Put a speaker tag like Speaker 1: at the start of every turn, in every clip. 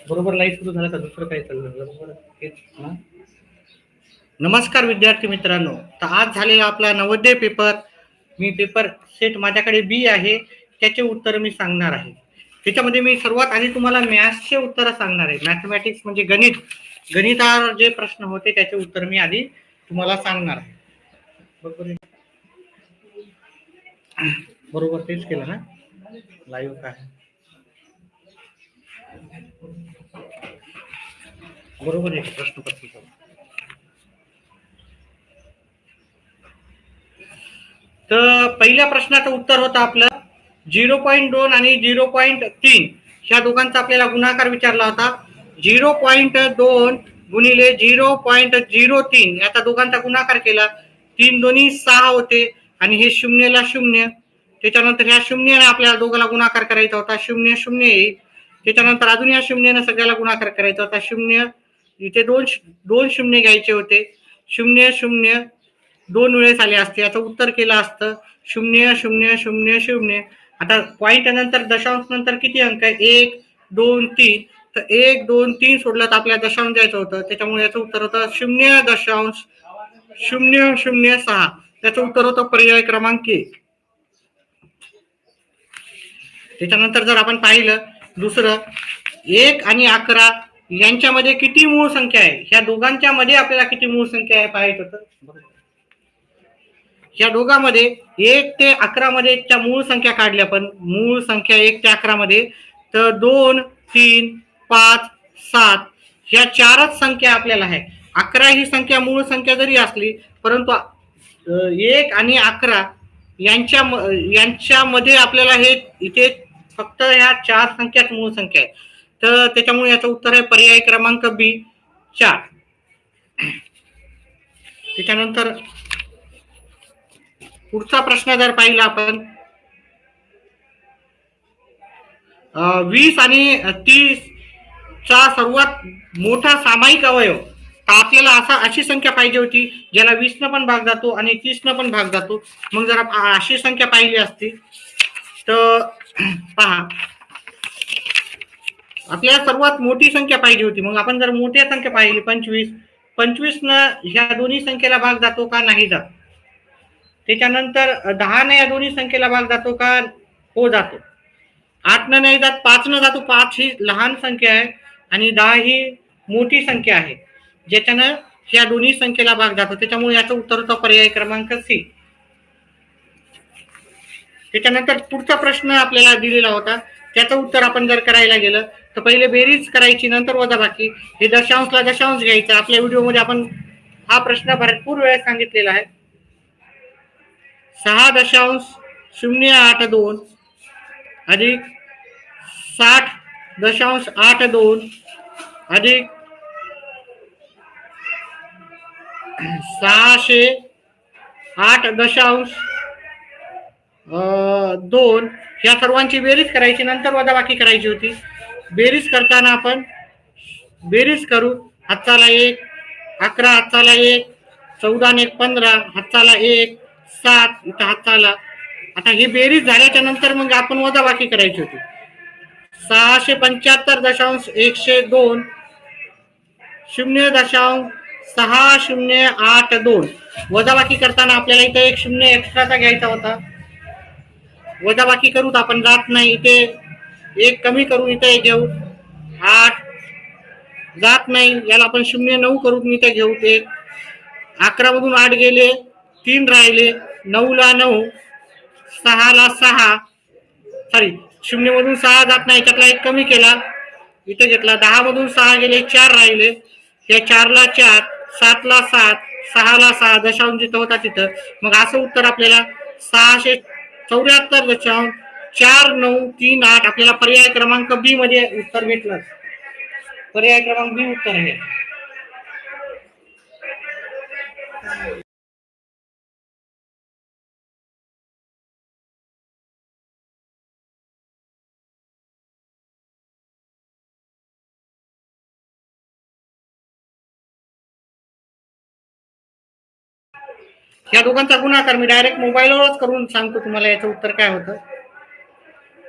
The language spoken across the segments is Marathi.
Speaker 1: बरोबर लाईव्ह सुरू झाला का दुसरं काही चाललं बरोबर हेच ना. नमस्कार विद्यार्थी मित्रांनो, तर आज झालेला आपला नवोदय पेपर. मी पेपर सेट माझ्याकडे बी आहे, त्याचे उत्तर मी सांगणार आहे. त्याच्यामध्ये मी सर्वात आधी तुम्हाला मॅथ्सचे उत्तर सांगणार आहे. मॅथमॅटिक्स म्हणजे गणितावर जे प्रश्न होते त्याचे उत्तर मी आधी तुम्हाला सांगणार आहे. बरोबर बरोबर तेच केलं ना लाईव्ह काय बरोबर आहे प्रश्नपत्रिका. तर पहिल्या प्रश्नाचं उत्तर होतं आपलं 0.2 आणि 0.3 ह्या दोघांचा आपल्याला गुणाकार विचारला होता. 0.2 गुणिले 0.03 याचा दोघांचा गुणाकार केला. 3 दोन्ही 6 होते आणि हे शून्यला शून्य. त्याच्यानंतर ह्या शून्याने आपल्याला दोघांना गुणाकार करायचा होता. शून्य शून्य येईल. त्याच्यानंतर अजून या शून्याने सगळ्याला गुणाकार करायचा होता. शून्य इथे दोन दोन शून्य घ्यायचे होते. शून्य शून्य दोन वेळेस आले असते. याचं उत्तर केलं असतं 0.000. आता पॉईंट नंतर दशांश नंतर किती अंक आहे? 1 2 3. तर 1 2 3 सोडलं तर आपल्याला दशांश द्यायचं होतं. त्याच्यामुळे याचं उत्तर होतं 0.006. त्याचं उत्तर होतं पर्याय क्रमांक 1. त्याच्यानंतर जर आपण पाहिलं दुसरं 1 आणि 11 यांच्यामध्ये किती मूळ संख्या आहे? ह्या दोघांच्या मध्ये आपल्याला किती मूळ संख्या आहे पाहायचं होतं. या दोघांमध्ये 1 ते 11 मध्ये त्या मूळ संख्या काढल्या. पण मूळ संख्या 1 ते 11 मध्ये तर 2 3 5 7 ह्या चारच संख्या आपल्याला आहे. 11 ही संख्या मूळ संख्या जरी असली परंतु 1 आणि 11 यांच्यामध्ये आपल्याला हे इथे फक्त ह्या चार संख्याच मूळ संख्या आहे. तर त्याच्यामुळे याचं उत्तर आहे पर्याय क्रमांक बी 4. त्याच्यानंतर पुढचा प्रश्न जर पाहिला आपण 20 आणि 30 चा सर्वात मोठा सामायिक अवयव. तर आपल्याला अशी संख्या पाहिजे होती ज्याला 20 न पण भाग जातो आणि 30 न पण भाग जातो. मग जर अशी संख्या पाहिली असती तर पहा आपल्याला सर्वात मोठी संख्या पाहिजे होती. मग आपण जर मोठी संख्या पाहिली 25 न ह्या दोन्ही संख्येला भाग जातो का? नाही जात. त्याच्यानंतर 10 ने या दोन्ही संख्येला भाग जातो का? हो जातो. 8 न नाही जात. 5 न जातो. 5 ही लहान संख्या आहे आणि 10 ही मोठी संख्या आहे ज्याच्यानं या दोन्ही संख्येला भाग जातो. त्याच्यामुळे याचं उत्तर होतं पर्याय क्रमांक सी. त्याच्यानंतर पुढचा प्रश्न आपल्याला दिलेला होता त्याचं उत्तर आपण जर करायला गेलं तर पहिले बेरीज करायची नंतर वजाबाकी. हे दशांशला दशांश घ्यायचा. आपल्या व्हिडिओमध्ये आपण हा प्रश्न भरपूर वेळेस सांगितलेला आहे. 6.082 अधिक 60.82 अधिक 608.2 ह्या सर्वांची बेरीज करायची नंतर वजाबाकी करायची होती. बेरीज करताना आपण बेरीज करू. हातचाला 1 11 हातचाला 1 14 ने 15 हातचाला 1 7 इथं हातचाला. आता ही बेरीज झाल्याच्या नंतर मग आपण वजाबाकी करायची होती. 675.102 0.6082 वजाबाकी करताना आपल्याला इथे एक शून्य एक्स्ट्राचा घ्यायचा होता. वजाबाकी करूत आपण जात नाही. इथे एक कमी करून इथे घेऊ. 8 जात नाही. याला आपण 0.9 करून इथे घेऊ. ते 11 मधून 8 गेले 3 राहिले. 9 ला 9 6 ला 6 सॉरी 0 मधून 6 जात नाही. त्यातला एक कमी केला इथे घेतला. 10 मधून 6 गेले 4 राहिले. या 4 ला 4 7 ला 7 6 ला 6 दशांश जिथं होता तिथं. मग असं उत्तर आपल्याला 674.4938 आपल्याला पर्याय क्रमांक बी मध्ये उत्तर भेटलं. पर्याय क्रमांक बी उत्तर आहे. या दोघांचा गुणाकार मी डायरेक्ट मोबाईलवरच करून सांगतो तुम्हाला याचं उत्तर काय होतं,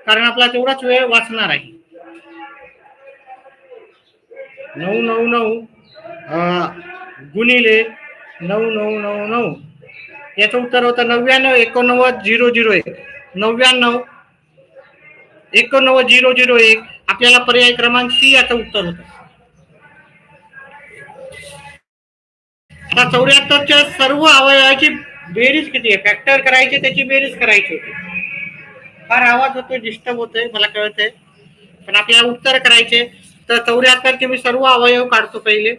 Speaker 1: कारण आपला तेवढाच वेळ वाचणार आहे. 999 गुणिले 9999, याचं उत्तर होतं 99,89,001. 99,89,001 आपल्याला पर्याय क्रमांक सी याचं उत्तर होतं. आता 74च्या सर्व अवयवाची बेरीज किती आहे, फॅक्टर करायचे, त्याची बेरीज करायची होती. फार आवाज होतोय, डिस्टर्ब होतोय, मला कळतंय, पण आपल्याला उत्तर करायचे. तर 74चे मी सर्व अवयव काढतो पहिले.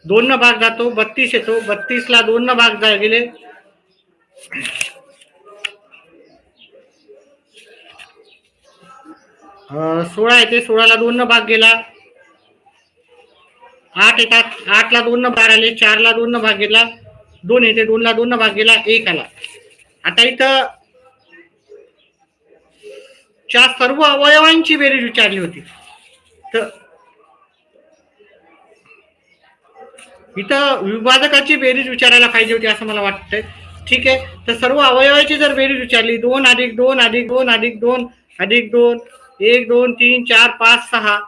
Speaker 1: दोन न भाग जातो, 32 येतो, 32ला 2 न भाग गेले, 16 येते, 16ला 2 न भाग गेला, 8 येतात, 8ला 2 न भाग आले, 4ला 2 न भाग गेला, 2 येते, 2ला 2 न भाग गेला, 1 आला. आता इथं च्या सर्व अवयवांची बेरीज विचारली होती, तर इथं विभाजकाची बेरीज विचारायला पाहिजे होती असं मला वाटतंय. ठीक आहे, तर सर्व अवयवाची जर बेरीज विचारली, 2 अधिक 2 अधिक 2 अधिक 2 अधिक 2, 1 2 3 4 5 6,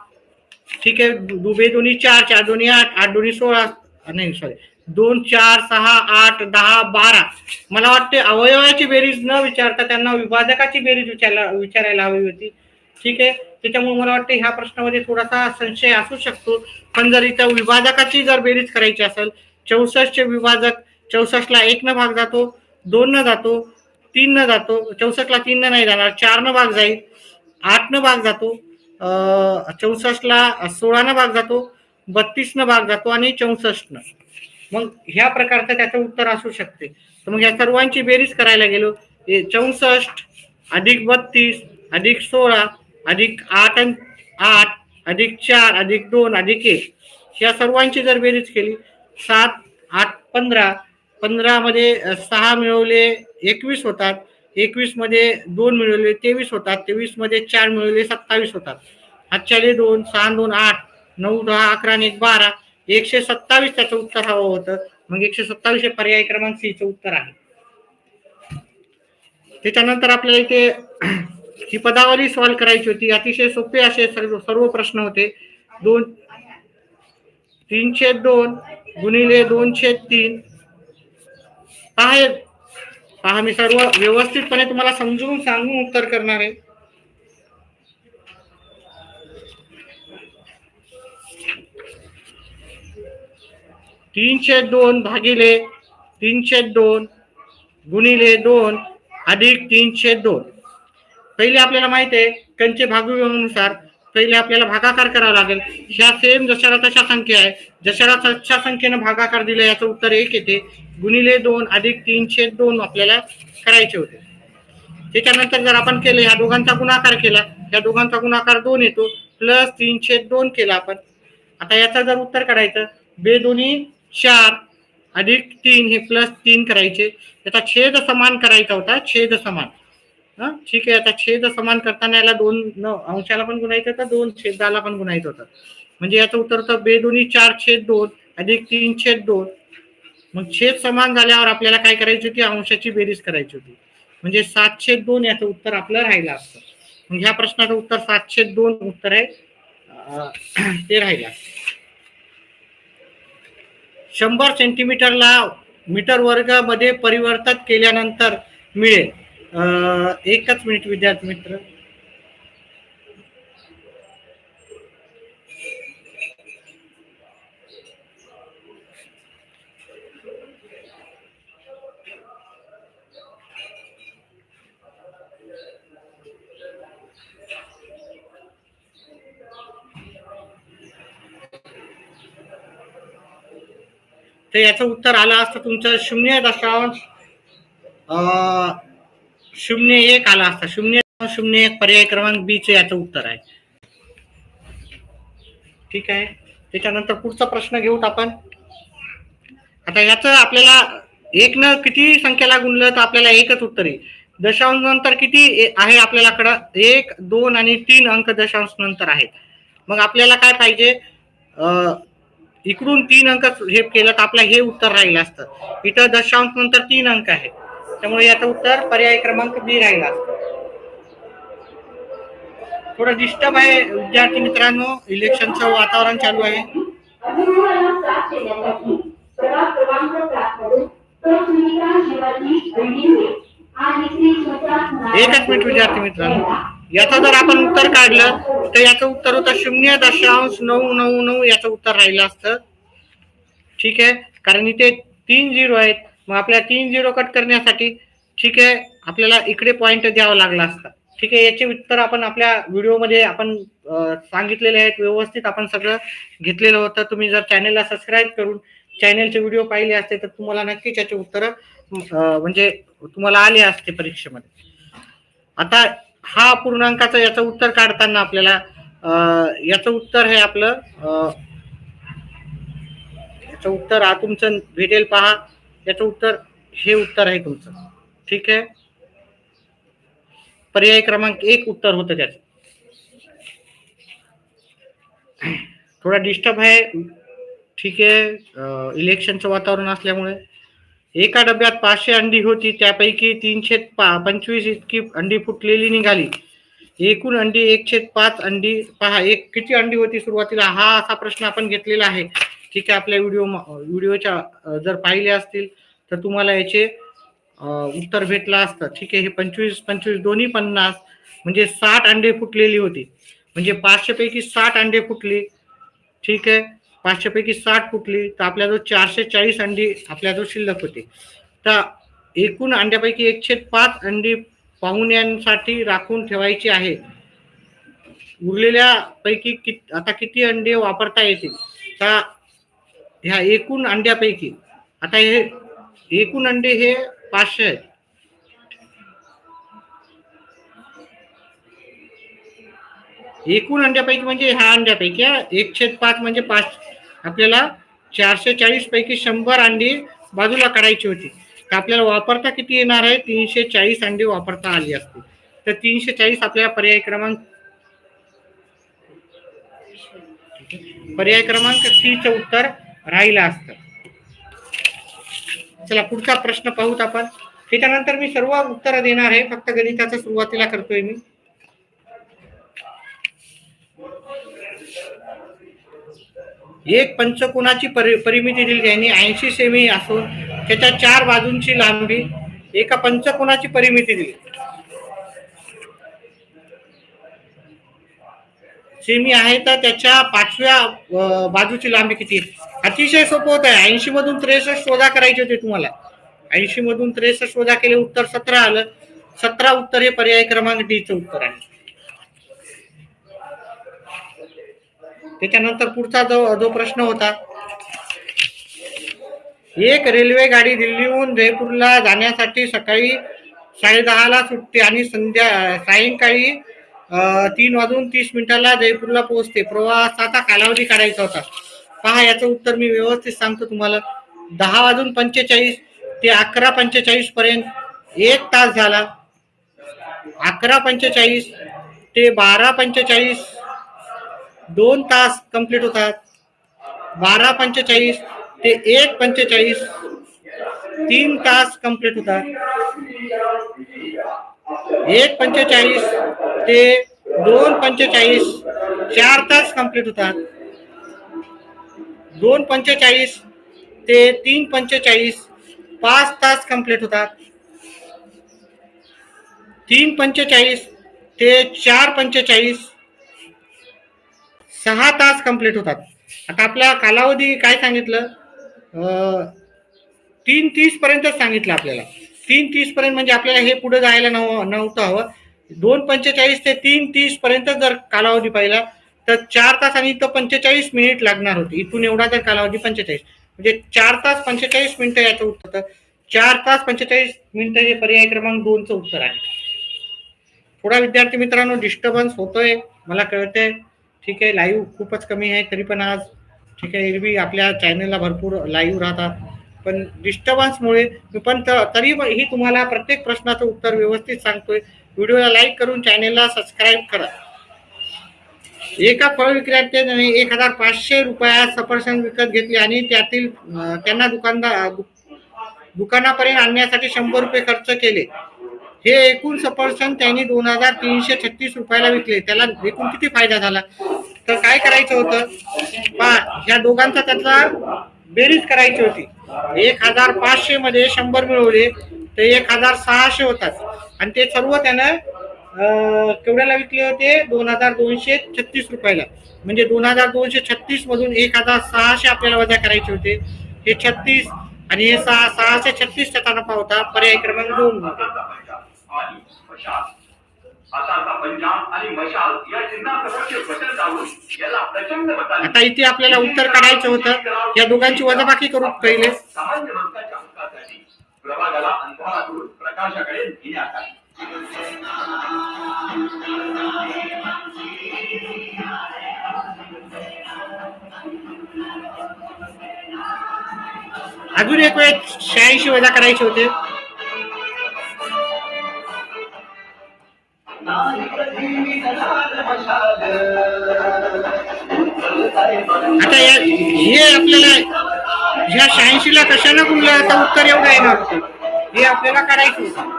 Speaker 1: ठीक आहे, दुबे दोन्ही 4, 4 दोन्ही 8, 8 दोन्ही 16, नाही सॉरी, 2 4 6 8 10 12. मला वाटते अवयवाची बेरीज न विचारता त्यांना विभाजकाची बेरीज विचारायला हवी होती. ठीक आहे, त्याच्यामुळे मला वाटतं ह्या प्रश्नामध्ये थोडासा संशय असू शकतो. पण जर इथं विभाजकाची जर बेरीज करायची असेल, 64चे विभाजक, 64ला 1 न भाग जातो, 2 न जातो, 3 न जातो, 64ला 3 न नाही जाणार, 4 न भाग जाईल, 8 न भाग जातो, 64ला 16 न भाग जातो, 32 न भाग जातो आणि 64 न. मग ह्या प्रकारचं त्याचं उत्तर असू शकते. तर मग या सर्वांची बेरीज करायला गेलो, 64 अधिक 32 अधिक 16 अधिक 8 अधिक 4 अधिक 2 अधिक 1, या सर्वांची जर बेरीज केली, 7 8 15, 15 मध्ये 6 मिळवले 21 होतात, 21 मध्ये 2 मिळवले 23 होतात, 23 मध्ये 4 मिळवले 27 होतात. हातच्याले 2, 6 2 8, 9 10 11 आणि 1 12, 127 त्याचं उत्तर हवं होतं. मग 127 हे पर्याय क्रमांक सी चं उत्तर आहे. त्याच्यानंतर आपल्याला इथे ही पदावली सॉल्व्ह करायची होती. अतिशय सोपे असे सर्व प्रश्न होते. 3/2 गुणिले 2/3. पहा, मी सर्व व्यवस्थितपणे तुम्हाला समजून सांगून उत्तर करणार आहे. 3/2 भागिले 3/2 गुणिले 2 अधिक 3/2. पहिले आपल्याला माहित आहे कंचे भागविभागानुसार पहिले आपल्याला भागाकार करावा लागेल. ह्या सेम जशाला तशा संख्या आहे, जशाला तशा संख्येनं भागाकार दिला, याचं उत्तर 1 येते. गुणिले 2 अधिक 3/2 आपल्याला करायचे होते. त्याच्यानंतर जर आपण केले, ह्या दोघांचा गुणाकार केला, या दोघांचा गुणाकार 2 येतो, प्लस 3/2 केला आपण. आता याचं जर उत्तर काढायचं, 2 दोन्ही 4 अधिक 3 हे प्लस 3 करायचे. त्याचा छेद समान करायचा होता, छेद समान. ठीक आहे, आता छेद समान करताना याला 2 अंशाला पण गुणायचं होतं, 2 छेदाला पण गुणायचं होतं. म्हणजे याचं उत्तर होतं 2 दोन्ही 4/2 अधिक 3/2. मग छेद समान झाल्यावर आपल्याला काय करायची होती, अंशाची बेरीज करायची होती. म्हणजे 7/2 याचं उत्तर आपलं राहिलं असतं. मग ह्या प्रश्नाचं उत्तर 7/2 उत्तर आहे, ते राहिलं. 100 सेंटीमीटरला मीटर वर्ग मध्ये परिवर्तित केल्यानंतर मिळेल. एकच मिनिट विद्यार्थी मित्र. तर याचं उत्तर आलं असतं तुमचं 0.01 आला असता. 0.01 पर्याय क्रमांक बी चे याचं उत्तर आहे. ठीक आहे, त्याच्यानंतर पुढचा प्रश्न घेऊत आपण. आता याचं आपल्याला 1 न किती संख्येला गुणलं तर आपल्याला एकच उत्तर येईल. दशांश नंतर किती आहे आपल्याकडं, 1 2 आणि 3 अंक दशांश नंतर आहेत. मग आपल्याला काय पाहिजे, इकडून 3 अंक हे केलं तर आपलं हे उत्तर राहिलं असतं. इथं दशांश नंतर 3 अंक आहे, त्यामुळे याचं उत्तर पर्याय क्रमांक बी राहिला असतं. थोडं डिस्टर्ब आहे विद्यार्थी मित्रांनो, इलेक्शनचं वातावरण चालू आहे. एकच मिनिट विद्यार्थी मित्रांनो, याचं जर आपण उत्तर काढलं तर याचं उत्तर होतं 0.999 याचं उत्तर राहिलं असतं. ठीक आहे, कारण इथे 3 झिरो आहेत. मग आपल्या 3 झिरो कट करण्यासाठी ठीक आहे आपल्याला इकडे पॉइंट द्यावा लागला असता. ठीक आहे, याचे उत्तर आपण आपल्या व्हिडिओमध्ये आपण सांगितलेले आहेत, व्यवस्थित आपण सगळं घेतलेलं होतं. तुम्ही जर चॅनलला सबस्क्राईब करून चॅनलचे व्हिडिओ पाहिले असते तर तुम्हाला नक्कीच याचे उत्तर म्हणजे तुम्हाला आले असते परीक्षेमध्ये. आता हा पूर्णांकाचं याचं उत्तर काढताना आपल्याला याचं उत्तर हे आपलं याचं उत्तर तुमचं भेटेल पहा. याचं उत्तर हे उत्तर आहे तुमचं. ठीक आहे, पर्याय क्रमांक 1 उत्तर होतं त्याचं. थोडा डिस्टर्ब आहे. ठीक आहे, इलेक्शनचं वातावरण असल्यामुळे. एका डब्यात 500 अंडी होती, त्यापैकी 325 इतकी अंडी फुटलेली निघाली. एकूण अंडी 1/5 अंडी पहा. किती अंडी होती सुरुवातीला, हा असा प्रश्न आपण घेतलेला आहे. ठीक आहे, आपल्या व्हिडिओच्या जर पाहिले असतील तर तुम्हाला याचे उत्तर भेटलं असतं. ठीक आहे, हे 25 दोन्ही 50 म्हणजे 60 अंडे फुटलेली होती. म्हणजे 500 पैकी 60 अंडे फुटली. ठीक आहे, 500 पैकी 60 फुटली तर आपल्याजवळ 440 अंडी आपल्याजवळ शिल्लक होते. तर एकूण अंड्यापैकी 1/5 अंडी पाहुण्यांसाठी राखून ठेवायची आहे. उरलेल्या पैकी आता किती अंडे वापरता येतील. तर ह्या एकूण अंड्यापैकी आता हे एकूण अंडे हे 500 आहेत. एकूण अंड्यापैकी म्हणजे ह्या अंड्यापैकी 1/5 म्हणजे 5. आपल्याला 440 पैकी 100 अंडी बाजूला काढायची होती. तर आपल्याला वापरता किती येणार आहे, 340 अंडी वापरता आली असते. तर 340 आपल्याला पर्याय क्रमांक C चं उत्तर राहिलं असतं. चला पुढचा प्रश्न पाहूत आपण. त्याच्यानंतर मी सर्व उत्तर देणार आहे, फक्त गणिताचं सुरुवातीला करतोय मी. एक पंचकोनाची परिमिती दिली यांनी 80 सेमी असून त्याच्या 4 बाजूंची लांबी. एका पंचकोनाची परिमिती दिली सेमी आहे, तर त्याच्या 5व्या बाजूची लांबी किती. अतिशय सोपं होत आहे. 80 मधून 63 शोधा करायचे होते तुम्हाला. 80 मधून 63 शोधा केले, उत्तर 17 आलं. 17 उत्तर हे पर्याय क्रमांक D चं उत्तर आहे. त्याच्यानंतर पुढचा जो प्रश्न होता, एक रेल्वे गाडी दिल्लीहून जयपूरला जाण्यासाठी सकाळी 10:30 सुटते आणि सायंकाळी 3:30 जयपूरला पोहोचते. प्रवासाचा कालावधी काढायचा होता. पहा, याचं उत्तर मी व्यवस्थित सांगतो तुम्हाला. 10:45 ते 11:45 पर्यंत 1 तास झाला. 11:45 ते 12:45 2 तास कंप्लीट होतात. 12:45 ते 1:45 3 तास कंप्लीट होतात. 1:45 ते 2:45 4 तास कंप्लीट होतात. 2:45 ते 3:45 5 तास कंप्लीट होतात. 3:45 ते 4:45 6 तास कंप्लीट होतात. आता आपला कालावधी काय सांगितलं, 3:30 पर्यंत सांगितलं आपल्याला. 3:30 पर्यंत म्हणजे आपल्याला हे पुढे जायला नव्हतं हवं. 2:45 ते 3:30 पर्यंत जर कालावधी पाहिला तर 4 तास आणि इथं 45 मिनिट लागणार होते. इथून एवढा जर कालावधी 45 म्हणजे 4 तास 45 मिनिटं याचं उत्तर. 4 तास 45 मिनिटं हे पर्याय क्रमांक 2 चं उत्तर आहे. थोडा विद्यार्थी मित्रांनो डिस्टर्बन्स होतोय, मला कळतंय. ठीक आहे, लाईव्ह खूपच कमी आहे तरी पण आज. ठीक आहे, एरवी आपल्या चॅनलला भरपूर लाईव्ह राहतात, पण डिस्टर्बन्समुळे मी पण तरीही तुम्हाला प्रत्येक प्रश्नाचं उत्तर व्यवस्थित सांगतोय. व्हिडिओला लाईक करून चॅनलला सबस्क्राईब करा. एका फळ विक्रेत्याने 1500 रुपयात सफरचंद विकत घेतले आणि त्यातील त्यांना दुकानापर्यंत आणण्यासाठी 100 रुपये खर्च केले. हे एकूण सफरचंद त्यांनी 2336 रुपयाला विकले. त्याला एकूण किती फायदा झाला? तर काय करायचं होतं, ह्या दोघांचा त्यातला बेरीज करायची होती. 1500 मध्ये 100 मिळवले तर 1600 होतात आणि ते सर्व त्यानं केवढ्याला विकले होते? 2236 रुपयाला. म्हणजे 2236 मधून 1600 आपल्याला वजा करायचे होते. हे 36 आणि हे 636 चा नफा होता. पर्याय क्रमांक 2 मध्ये. आता इथे आपल्याला उत्तर काढायचं होतं. या दोघांची वजाबाकी करू पहिले. प्रभागाला अंधारातून प्रकाशाकडे नेण्यात आली. अजून एक वेळ 86 वजा करायचे होते. आता हे आपल्याला ह्या 86 ला कशाला गुणलं? आता उत्तर एवढं येणार होतं. हे आपल्याला काढायचं होतं.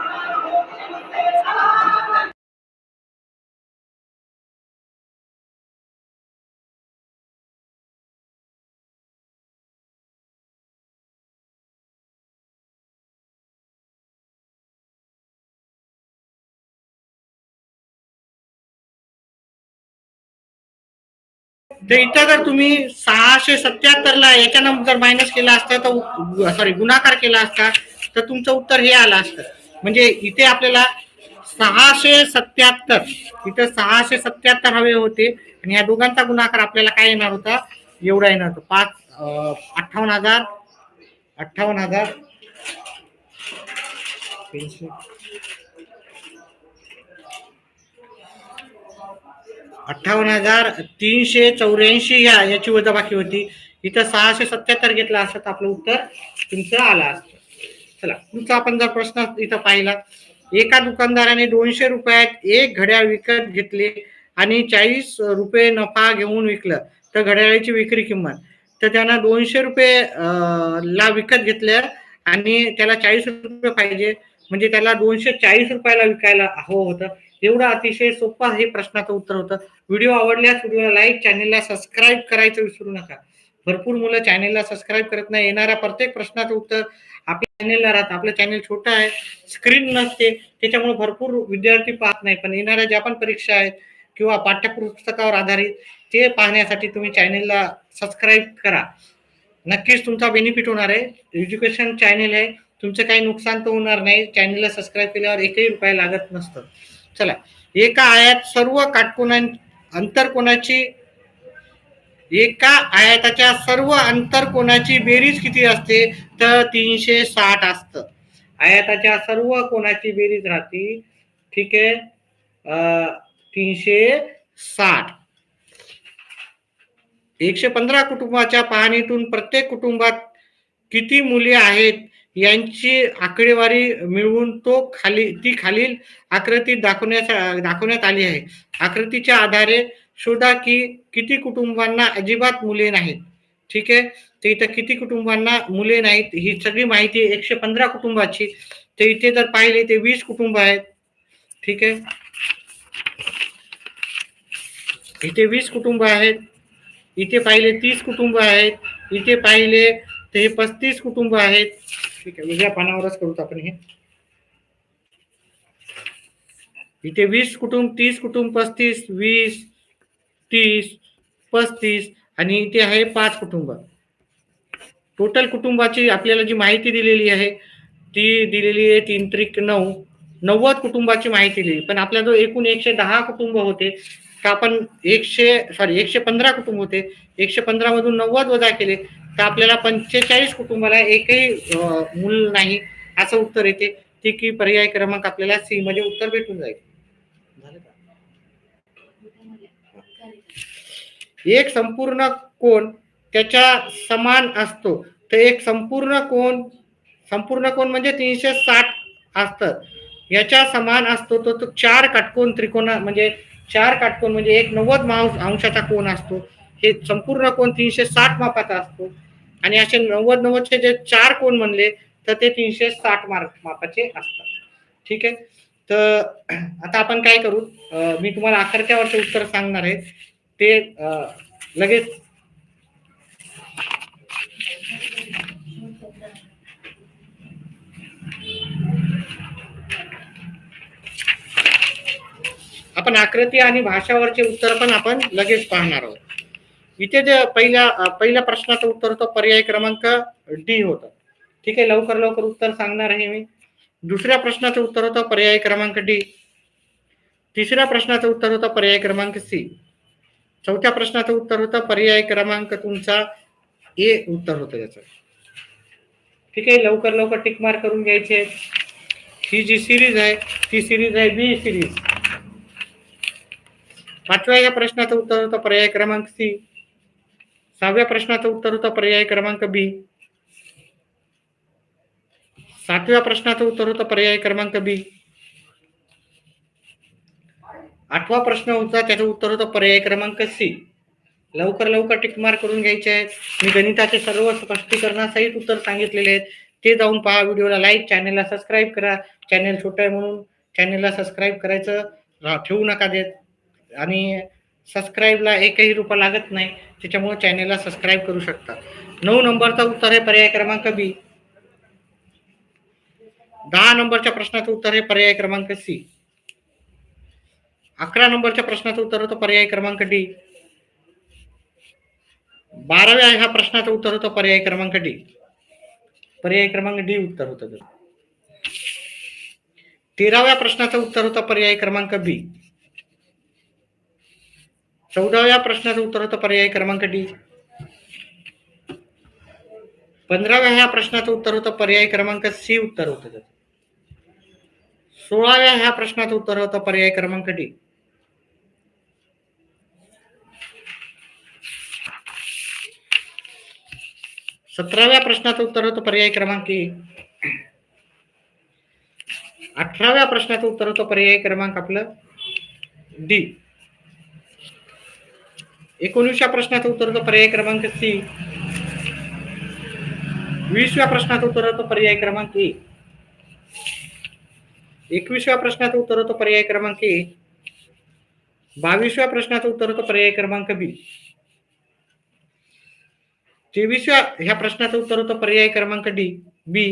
Speaker 1: तर इथं जर तुम्ही 677 ला याच्यानं जर मायनस केला असता तर सॉरी गुणाकार केला असता तर तुमचं उत्तर हे आलं असतं. म्हणजे इथे आपल्याला 677 इथं 677 हवे होते आणि या दोघांचा गुणाकार आपल्याला काय येणार होता? एवढा येणार होता 58,000 58,384 याची वजाबाकी होती. इथं 677 घेतला असता तर आपलं उत्तर तुमचं आलं असतं. चला तुमचा आपण जर प्रश्न इथं पाहिला, एका दुकानदाराने 200 रुपयात एक घड्याळ विकत घेतले आणि 40 रुपये नफा घेऊन विकलं तर घड्याळाची विक्री किंमत. तर त्यांना 200 रुपये ला विकत घेतल्या आणि त्याला 40 रुपये पाहिजे, म्हणजे त्याला 240 रुपयाला विकायला हवं होतं. एवढं अतिशय सोपं हे प्रश्नाचं उत्तर होतं. व्हिडिओ आवडल्यास व्हिडिओला लाईक, चॅनेलला सबस्क्राईब करायचं विसरू नका. भरपूर मुलं चॅनेलला सबस्क्राईब करत नाही. येणाऱ्या प्रत्येक प्रश्नाचं उत्तर आपल्या चॅनेलला राहतं. आपलं चॅनेल छोटं आहे, स्क्रीन नसते, त्याच्यामुळे भरपूर विद्यार्थी पाहत नाही. पण येणाऱ्या ज्या पण परीक्षा आहेत किंवा पाठ्यपुस्तकावर आधारित ते पाहण्यासाठी तुम्ही चॅनेलला सबस्क्राईब करा. नक्कीच तुमचा बेनिफिट होणार आहे. एज्युकेशन चॅनेल आहे, तुमचं काही नुकसान तर होणार नाही. चॅनेलला सबस्क्राईब केल्यावर 1ही रुपया लागत नसतं. चला, एका आयात सर्व एका आयताच्या सर्व अंतरकोनाची बेरीज किती असते? तर 360 असतं. आयताच्या सर्व कोणाची बेरीज राहते, ठीक आहे, 360. 115 कुटुंबाच्या पाहणीतून प्रत्येक कुटुंबात किती मुले आहेत यांची आकडेवारी मिळवून ती खालील आकृतीत दाखवण्यात आली आहे. आकृतीच्या आधारे शोधा की किती कुटुंबांना अजिबात मुले नाहीत. ठीक आहे, तर इथं किती कुटुंबांना मुले नाहीत ही सगळी माहिती 115 कुटुंबाची. तर इथे जर पाहिले ते 20 कुटुंब आहेत. ठीक आहे, इथे 20 कुटुंब आहेत. इथे पाहिले 30 कुटुंब आहेत. इथे पाहिले तर हे 35 कुटुंब आहेत. ठीक आहे, वेगळ्या पानावरच करूत आपण हे. इथे 20 कुटुंब, 30 कुटुंब, 35, 20, 30, 35 आणि इथे आहे 5 कुटुंब. टोटल कुटुंबाची आपल्याला जी माहिती दिलेली आहे ती दिलेली आहे 3 त्रिक 9, 90 कुटुंबाची माहिती दिली. पण आपल्या जो एकूण 110 कुटुंब होते तर आपण 115 कुटुंब होते. 115 मधून 90 वजा केले तर आपल्याला 45 कुटुंबाला एकही मूल नाही असं उत्तर येते. ते की पर्याय क्रमांक आपल्याला सी मध्ये उत्तर भेटून जाईल. एक संपूर्ण कोण त्याच्या समान असतो. तर एक संपूर्ण कोण म्हणजे 360 असतं, याच्या समान असतो तो 4 काटकोन त्रिकोण म्हणजे 4 काटकोन म्हणजे एक 90 अंशाचा कोण असतो. हे संपूर्ण कोण 360 मापाचा असतो आणि असे 90 चे जे 4 कोण म्हणले तर ते 360 मापाचे असतात. ठीक आहे, तर आता आपण काय करू, मी तुम्हाला अकराच्या वरचे उत्तर सांगणार आहे ते लगेच. आपण आकृती आणि भाषावरचे उत्तर पण आपण लगेच पाहणार आहोत. इथे जे पहिल्या प्रश्नाचं उत्तर होतं पर्याय क्रमांक डी होतं. ठीक आहे, लवकर लवकर उत्तर सांगणार आहे मी. दुसऱ्या प्रश्नाचं उत्तर होतं पर्याय क्रमांक डी. तिसऱ्या प्रश्नाचं उत्तर होतं पर्याय क्रमांक सी. चौथ्या प्रश्नाचं उत्तर होतं पर्याय क्रमांक तुमचा ए उत्तर होतं याचं. ठीक आहे, लवकर लवकर टिक मार्क करून घ्यायचे. ही जी सिरीज आहे ती सिरीज आहे बी सिरीज. पाचव्या या प्रश्नाचं उत्तर होतं पर्याय क्रमांक सी. सहाव्या प्रश्नाचं उत्तर होतं पर्याय क्रमांक बी. सातव्या प्रश्नाचं उत्तर होतं पर्याय क्रमांक बी. आठवा प्रश्न होता त्याचं उत्तर होतं पर्याय क्रमांक सी. लवकर लवकर टिक मार्क करून घ्यायचे आहेत. मी गणिताचे सर्व स्पष्टीकरणासहित उत्तर सांगितलेले आहेत, ते जाऊन पहा. व्हिडिओला लाईक, चॅनलला सबस्क्राईब करा. चॅनल छोटं आहे म्हणून चॅनलला सबस्क्राईब करायचं ठेवू नका देत. आणि सबस्क्राईबला एकही रुपया लागत नाही, त्याच्यामुळे चॅनलला सबस्क्राईब करू शकता. 9 नंबरचा उत्तर आहे पर्याय क्रमांक बी. 10 नंबरच्या प्रश्नाचं उत्तर आहे पर्याय क्रमांक सी. 11 नंबरच्या प्रश्नाचं उत्तर होतं पर्याय क्रमांक डी. 12व्या ह्या प्रश्नाचं उत्तर होतं पर्याय क्रमांक डी. पर्याय क्रमांक डी उत्तर होतं. 13व्या प्रश्नाचं उत्तर होतं पर्याय क्रमांक बी. 14व्या प्रश्नाचं उत्तर होतं पर्याय क्रमांक डी. 15व्या ह्या प्रश्नाचं उत्तर होतं पर्याय क्रमांक सी उत्तर होतं. 16व्या ह्या प्रश्नाचं उत्तर होतं पर्याय क्रमांक डी. 17व्या प्रश्नाचं उत्तर होतं पर्याय क्रमांक ए. 18व्या प्रश्नाचं उत्तर होतं पर्याय क्रमांक आपलं डी. 19व्या प्रश्नाचं उत्तर होतं पर्याय क्रमांक सी. 20व्या प्रश्नाचं उत्तर होतं पर्याय क्रमांक ए. 21व्या प्रश्नाचं उत्तर होतं पर्याय क्रमांक ए. 22व्या प्रश्नाचं उत्तर होतं पर्याय क्रमांक बी. 23व्या ह्या प्रश्नाचं उत्तर होतं पर्याय क्रमांक डी बी.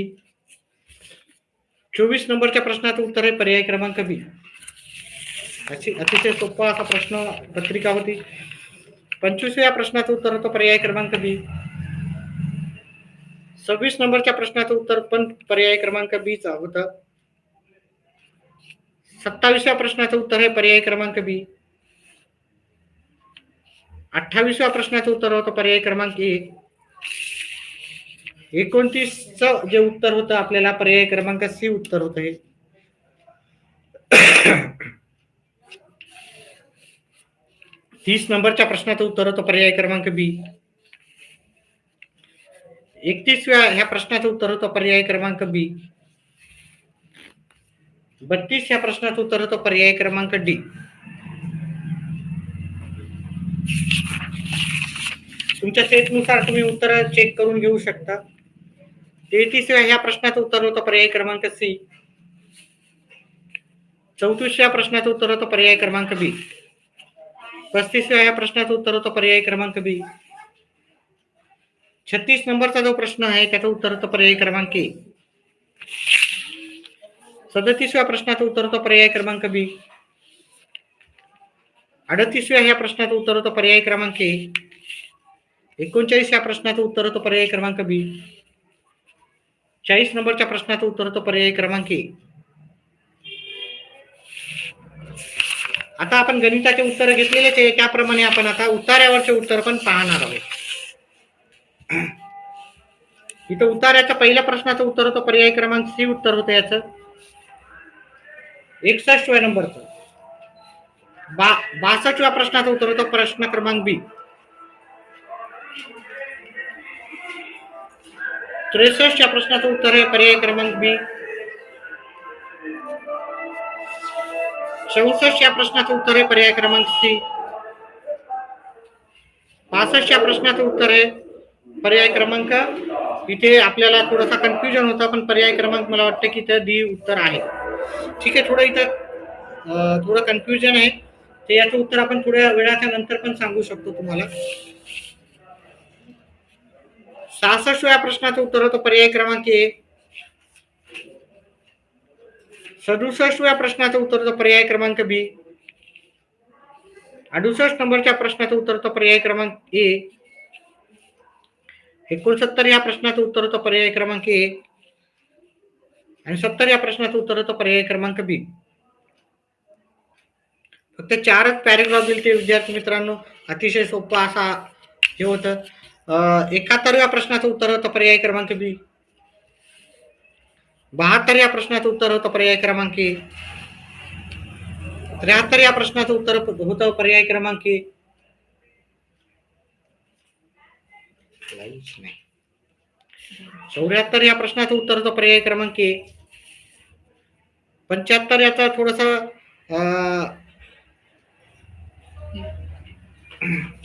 Speaker 1: 24 नंबरच्या प्रश्नाचं उत्तर आहे पर्याय क्रमांक बी. अतिशय सोपा असा प्रश्न पत्रिका होती. 25व्या प्रश्नाचं उत्तर होतं पर्याय क्रमांक बी. 26 नंबरच्या प्रश्नाचं उत्तर पण पर्याय क्रमांक बीच होतं. 27व्या प्रश्नाचं उत्तर आहे पर्याय क्रमांक बी. 28व्या प्रश्नाचं उत्तर होतं पर्याय क्रमांक ए. 29चं जे उत्तर होतं आपल्याला पर्याय क्रमांक सी उत्तर होतं हे. 30 नंबरच्या प्रश्नाचं उत्तर होतं पर्याय क्रमांक बी. 31व्या ह्या प्रश्नाचं उत्तर होतं पर्याय क्रमांक बी. 32 ह्या प्रश्नाचं उत्तर होतं पर्याय क्रमांक डी. तुमच्या सेटनुसार तुम्ही उत्तर चेक करून घेऊ शकता. 33व्या ह्या प्रश्नाचं उत्तर होतं पर्याय क्रमांक सी. 34व्या प्रश्नाचं उत्तर होतं पर्याय क्रमांक बी. 35व्या ह्या प्रश्नाचं उत्तर होतं पर्याय क्रमांक बी. 36 नंबरचा जो प्रश्न आहे त्याचं उत्तर होतं पर्याय क्रमांक ए. 37व्या प्रश्नाचं उत्तर होतं पर्याय क्रमांक बी. 38व्या ह्या प्रश्नाचं उत्तर होतं पर्याय क्रमांक ए. 39व्या प्रश्नाचं उत्तर होतं पर्याय क्रमांक बी. 40 नंबरच्या प्रश्नाचं उत्तर होतं पर्याय क्रमांक ए. आता आपण गणिताचे उत्तर घेतलेलेच आहे, त्याप्रमाणे आपण आता उतार्यावरचे उत्तर पण पाहणार आहोत. इथं उतार्याच्या पहिल्या प्रश्नाचं उत्तर होतं पर्याय क्रमांक सी उत्तर होतं याचं. 61व्या नंबरचं. 62व्या प्रश्नाचं उत्तर होतं प्रश्न क्रमांक बी. 63च्या प्रश्नाचं उत्तर आहे पर्याय क्रमांक बी. 64च्या प्रश्नाचं उत्तर आहे पर्याय क्रमांक सी. 65च्या प्रश्नाचं उत्तर आहे पर्याय क्रमांक, इथे आपल्याला थोडासा कन्फ्युजन होता पण पर्याय क्रमांक मला वाटतं की ते डी उत्तर आहे. ठीक आहे, थोडं इथं थोडं कन्फ्युजन आहे, ते याचं उत्तर आपण थोड्या वेळाच्या नंतर पण सांगू शकतो तुम्हाला. 66व्या प्रश्नाचं उत्तर होतं पर्याय क्रमांक ए. 67व्या प्रश्नाचं उत्तर होतं पर्याय क्रमांक बी. 68 नंबरच्या प्रश्नाचं उत्तर होतं पर्याय क्रमांक ए. 69 या प्रश्नाचं उत्तर होतं पर्याय क्रमांक ए. आणि 70 या प्रश्नाचं उत्तर होतं पर्याय क्रमांक बी. फक्त 4च पॅरेग्राफ दिले ते विद्यार्थी मित्रांनो, अतिशय सोपं असा हे होतं. 71व्या प्रश्नाचं उत्तर होतं पर्याय क्रमांक बी. 72 या प्रश्नाचं उत्तर होतं पर्याय क्रमांक ए. 73 या प्रश्नाचं उत्तर होतं पर्याय क्रमांक ए. 74 या प्रश्नाचं उत्तर होतं पर्याय क्रमांक ए. 75 याचा थोडस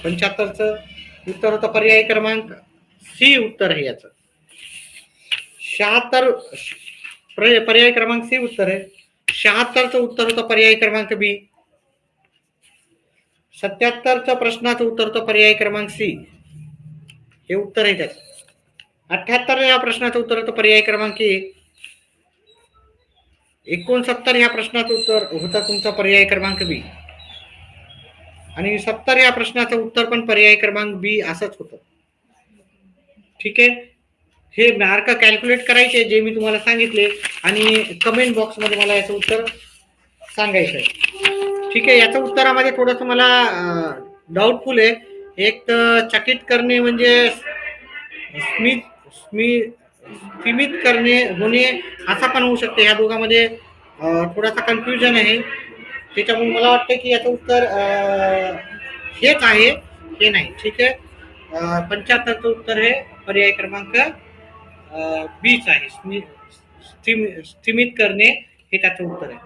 Speaker 1: 75चं उत्तर होतं पर्याय क्रमांक सी उत्तर आहे याचं. 76 पर्याय क्रमांक सी उत्तर आहे. 76चं उत्तर होतं पर्याय क्रमांक बी. 77च्या प्रश्नाचं उत्तर होतं पर्याय क्रमांक सी, हे उत्तर आहे त्याचं. 78 या प्रश्नाचं उत्तर होतं पर्याय क्रमांक ए. 69 या प्रश्नाचं उत्तर होतं तुमचं पर्याय क्रमांक बी. आणि 70 या प्रश्नाचं उत्तर पण पर्याय क्रमांक बी असंच होतं. ठीक आहे, हे मार्क कॅल्क्युलेट करायचे जे मी तुम्हाला सांगितले आणि कमेंट बॉक्समध्ये मला याचं उत्तर सांगायचं आहे. ठीक आहे, याचं उत्तरामध्ये थोडंसं मला डाऊटफुल आहे. एक तर चकित करणे म्हणजे सीमित करणे होणे असा पण होऊ शकते. या दोघांमध्ये थोडासा कन्फ्युजन आहे, त्याच्यामुळे मला वाटतं की याचं उत्तर हेच आहे, हे नाही. ठीक आहे, 75चं उत्तर हे पर्याय क्रमांक बीच आहे. सीमित करणे हे त्याचं उत्तर आहे.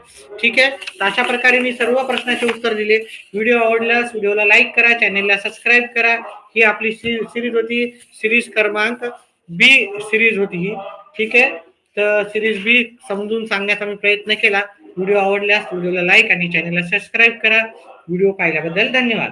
Speaker 1: ठीक आहे, तर अशा प्रकारे मी सर्व प्रश्नाचे उत्तर दिले. व्हिडिओ आवडल्यास व्हिडिओला लाईक करा, चॅनेलला सबस्क्राईब करा. ही आपली सिरीज होती, सिरीज क्रमांक बी सिरीज होती ही. ठीक आहे, तर सिरीज बी समजून सांगण्याचा मी प्रयत्न केला. व्हिडिओ आवडल्यास व्हिडिओला लाईक आणि चॅनेलला सबस्क्राईब करा. व्हिडिओ पाहिल्याबद्दल धन्यवाद.